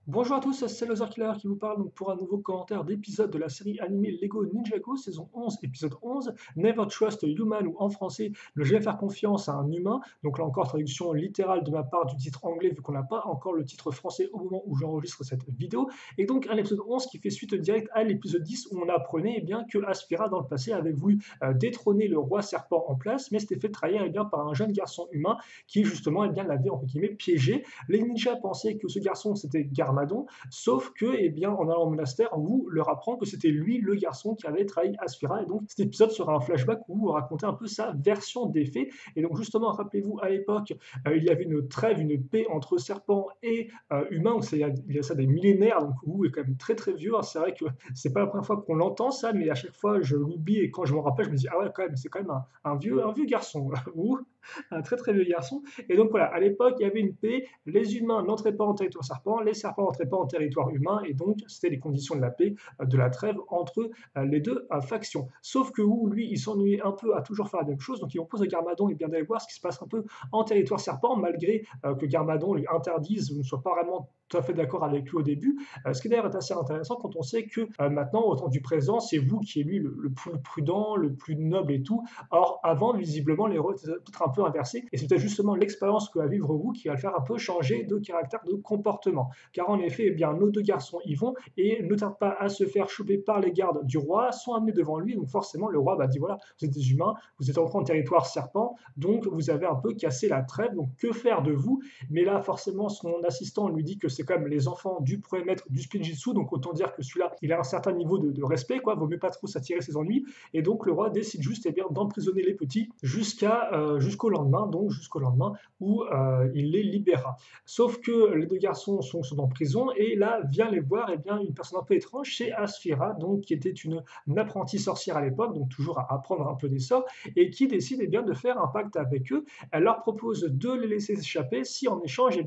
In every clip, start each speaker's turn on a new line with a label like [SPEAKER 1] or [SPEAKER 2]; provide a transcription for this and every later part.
[SPEAKER 1] Bonjour à tous, c'est Lothar Killer qui vous parle donc pour un nouveau commentaire d'épisode de la série animée Lego Ninjago, saison 11, épisode 11, Never Trust a Human, ou en français, ne jamais faire confiance à un humain. Donc là encore, traduction littérale de ma part du titre anglais, vu qu'on n'a pas encore le titre français au moment où j'enregistre cette vidéo. Et donc un épisode 11 qui fait suite direct à l'épisode 10, où on apprenait bien que Asphira, dans le passé, avait voulu détrôner le roi serpent en place, mais s'était fait trahir bien, par un jeune garçon humain qui justement l'avait entre guillemets piégé. Les ninjas pensaient que ce garçon c'était Garmadon, sauf que, en allant au monastère, Wu leur apprend que c'était lui le garçon qui avait trahi Asphira, et donc cet épisode sera un flashback où Wu racontait un peu sa version des faits. Et donc justement, rappelez-vous, à l'époque, il y avait une trêve, une paix entre serpents et humains, il y a ça des millénaires, donc Wu est quand même très très vieux, hein. C'est vrai que c'est pas la première fois qu'on l'entend ça, mais à chaque fois je l'oublie, et quand je m'en rappelle, je me dis ah ouais, quand même, c'est quand même un vieux garçon, Wu, un très très vieux garçon. Et donc voilà, à l'époque, il y avait une paix, les humains n'entraient pas en territoire serpent, les serpents n'entraient pas en territoire humain, et donc c'était les conditions de la paix, de la trêve entre les deux factions. Sauf que Wu, lui, il s'ennuyait un peu à toujours faire la même chose, donc il propose à Garmadon d'aller voir ce qui se passe un peu en territoire serpent, malgré que Garmadon lui interdise ou ne soit pas vraiment tout à fait d'accord avec lui au début. Ce qui d'ailleurs est assez intéressant quand on sait que maintenant, au temps du présent, c'est Wu qui est lui le plus prudent, le plus noble et tout. Or, avant, visiblement, les rôles étaient peut-être un peu inversés, et c'est peut-être justement l'expérience que va vivre Wu qui va le faire un peu changer de caractère, de comportement. Car en effet, nos deux garçons y vont et ne tardent pas à se faire choper par les gardes du roi, sont amenés devant lui, donc forcément le roi dit voilà, vous êtes des humains, vous êtes entrés en territoire serpent, donc vous avez un peu cassé la trêve, donc que faire de vous? Mais là, forcément, son assistant lui dit que c'est quand même les enfants du premier maître du Spinjitzu, donc autant dire que celui-là, il a un certain niveau de respect, quoi, vaut mieux pas trop s'attirer ses ennuis, et donc le roi décide juste d'emprisonner les petits jusqu'au lendemain, donc jusqu'au lendemain où il les libérera. Sauf que les deux garçons sont en prison, et là vient les voir une personne un peu étrange, c'est Asphira, donc qui était une apprentie sorcière à l'époque, donc toujours à apprendre un peu des sorts, et qui décide de faire un pacte avec eux. Elle leur propose de les laisser s'échapper si en échange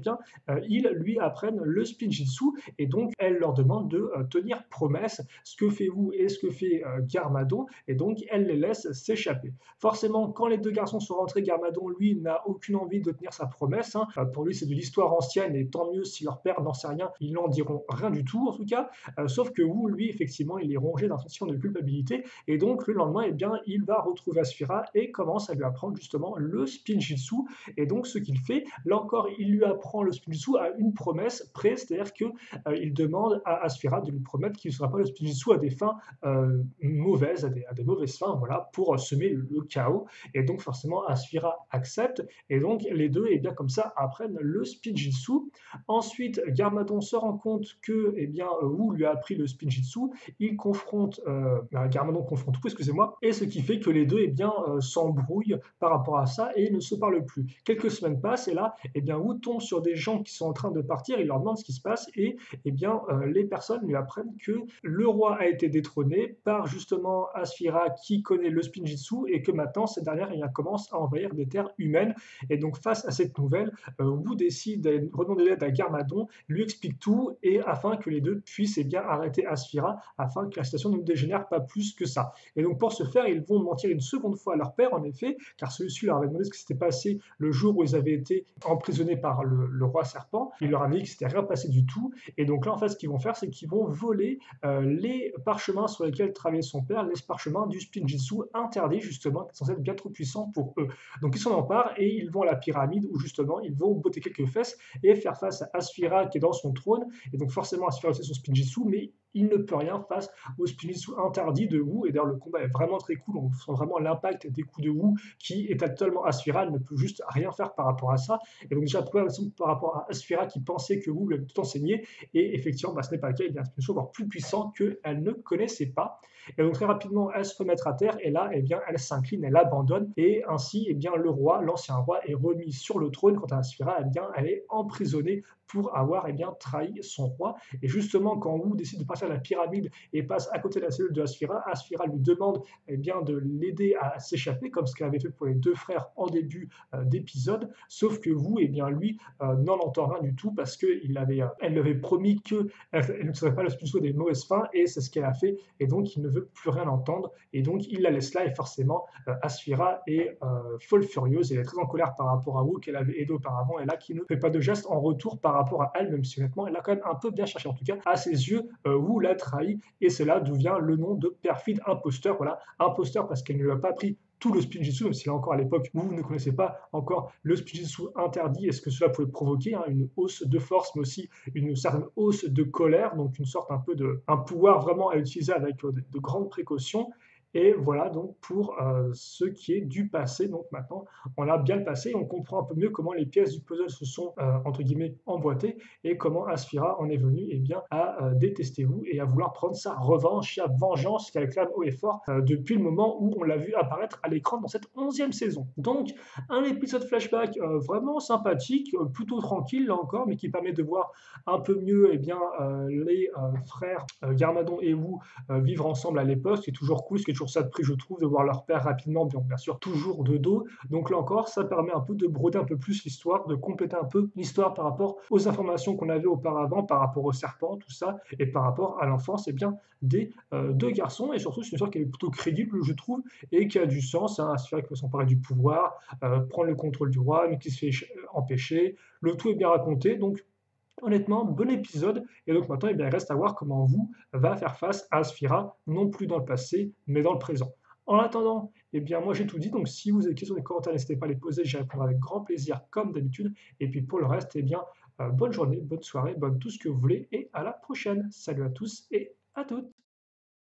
[SPEAKER 1] ils lui apprennent le Spinjitzu, et donc elle leur demande de tenir promesse, ce que fait vous et ce que fait Garmadon, et donc elle les laisse s'échapper. Forcément, quand les deux garçons sont rentrés, Garmadon, lui, n'a aucune envie de tenir sa promesse, hein. Pour lui, c'est de l'histoire ancienne, et tant mieux si leur père n'en sait rien, ils n'en diront rien du tout, en tout cas. Sauf que Wu, lui, effectivement, il est rongé d'un sentiment de culpabilité, et donc le lendemain, il va retrouver Asphira et commence à lui apprendre justement le Spinjitzu. Et donc, ce qu'il fait, là encore, il lui apprend le Spinjitzu à une promesse près, c'est-à-dire que il demande à Asphira de lui promettre qu'il ne sera pas le Spinjitzu à des fins mauvaises, à des mauvaises fins, voilà, pour semer le chaos. Et donc forcément, Asphira accepte, et donc les deux, comme ça, apprennent le Spinjitzu. Ensuite, Garmadon se rend compte que Wu lui a appris le Spinjitzu. Garmadon confronte Wu, excusez-moi, et ce qui fait que les deux s'embrouillent par rapport à ça et ne se parlent plus. Quelques semaines passent, et là, Wu tombe sur des gens qui sont en train de partir, il leur demande ce qui se passe, et les personnes lui apprennent que le roi a été détrôné par justement Asphira, qui connaît le Spinjitzu, et que maintenant cette dernière commence à envahir des terres humaines. Et donc face à cette nouvelle, Wu décide de redemander l'aide à Garmadon, lui explique tout, et afin que les deux puissent arrêter Asphira, afin que la situation ne dégénère pas plus que ça. Et donc pour ce faire, ils vont mentir une seconde fois à leur père, en effet, car celui-ci leur avait demandé ce qui s'était passé le jour où ils avaient été emprisonnés par le roi serpent. Il leur a dit que c'était rien passé du tout. Et donc là, en fait, ce qu'ils vont faire, c'est qu'ils vont voler les parchemins sur lesquels travaillait son père, les parchemins du Spinjitzu interdit, justement, qui sont censés être bien trop puissants pour eux. Donc ils s'en emparent, et ils vont à la pyramide, où justement ils vont botter quelques fesses et faire face à Asphira qui est dans son trône. Et donc forcément, Asphira c'est son Spinjitzu, mais il ne peut rien face au Spinjitzu interdit de Wu. Et d'ailleurs, le combat est vraiment très cool. On sent vraiment l'impact des coups de Wu, qui est totalement Asphira. Elle ne peut juste rien faire par rapport à ça. Et donc, déjà, par rapport à Asphira, qui pensait que Wu lui avait tout enseigné. Et effectivement, ce n'est pas le cas. Il y a un Spinjitzu encore plus puissant qu'elle ne connaissait pas. Et donc, très rapidement, elle se remet à terre. Et là, elle s'incline, elle abandonne. Et ainsi, le roi, l'ancien roi, est remis sur le trône. Quant à Asphira, elle est emprisonnée pour avoir trahi son roi. Et justement, quand Wu décide de partir à la pyramide et passe à côté de la cellule de Asphira, Asphira lui demande de l'aider à s'échapper, comme ce qu'elle avait fait pour les deux frères en début d'épisode. Sauf que Wu, lui, n'en entend rien du tout, parce qu'elle lui avait promis qu'elle ne serait pas le sponsor des mauvaises fins, et c'est ce qu'elle a fait. Et donc, il ne veut plus rien entendre. Et donc, il la laisse là, et forcément, Asphira est folle furieuse. Elle est très en colère par rapport à Wu, qu'elle avait aidé auparavant, et là, qui ne fait pas de geste en retour par rapport à elle, même si honnêtement, elle l'a quand même un peu bien cherché. En tout cas, à ses yeux, Wu l'a trahi et c'est là d'où vient le nom de perfide imposteur. Voilà, imposteur parce qu'elle ne lui a pas appris tout le spinjitzu, même si là encore à l'époque où vous ne connaissez pas encore le spinjitzu interdit et ce que cela pouvait provoquer, hein, une hausse de force, mais aussi une certaine hausse de colère, donc une sorte un peu de, un pouvoir vraiment à utiliser avec de grandes précautions. Et voilà donc pour ce qui est du passé. Donc maintenant, on a bien le passé, on comprend un peu mieux comment les pièces du puzzle se sont, entre guillemets, emboîtées et comment Asphira en est venue eh bien, à détester vous et à vouloir prendre sa revanche, sa vengeance qu'elle clame haut et fort depuis le moment où on l'a vu apparaître à l'écran dans cette 11e saison. Donc, un épisode flashback vraiment sympathique, plutôt tranquille là encore, mais qui permet de voir un peu mieux eh bien, les frères Garmadon et Wu vivre ensemble à l'époque. C'est toujours cool, c'est toujours ça de prix, je trouve, de voir leur père rapidement, bien sûr, toujours de dos. Donc là encore, ça permet un peu de broder un peu plus l'histoire, de compléter un peu l'histoire par rapport aux informations qu'on avait auparavant, par rapport au serpent, tout ça, et par rapport à l'enfance eh bien, des deux garçons. Et surtout, c'est une histoire qui est plutôt crédible, je trouve, et qui a du sens. Hein, Asphira qui veut s'emparer du pouvoir, prendre le contrôle du roi, mais qui se fait empêcher. Le tout est bien raconté, donc honnêtement, bon épisode. Et donc maintenant, eh bien, il reste à voir comment vous va faire face à Asphira, non plus dans le passé, mais dans le présent. En attendant, eh bien, moi j'ai tout dit. Donc si vous avez des questions dans les commentaires, n'hésitez pas à les poser. J'y répondrai avec grand plaisir, comme d'habitude. Et puis pour le reste, eh bien, bonne journée, bonne soirée, bonne tout ce que vous voulez. Et à la prochaine. Salut à tous et à toutes.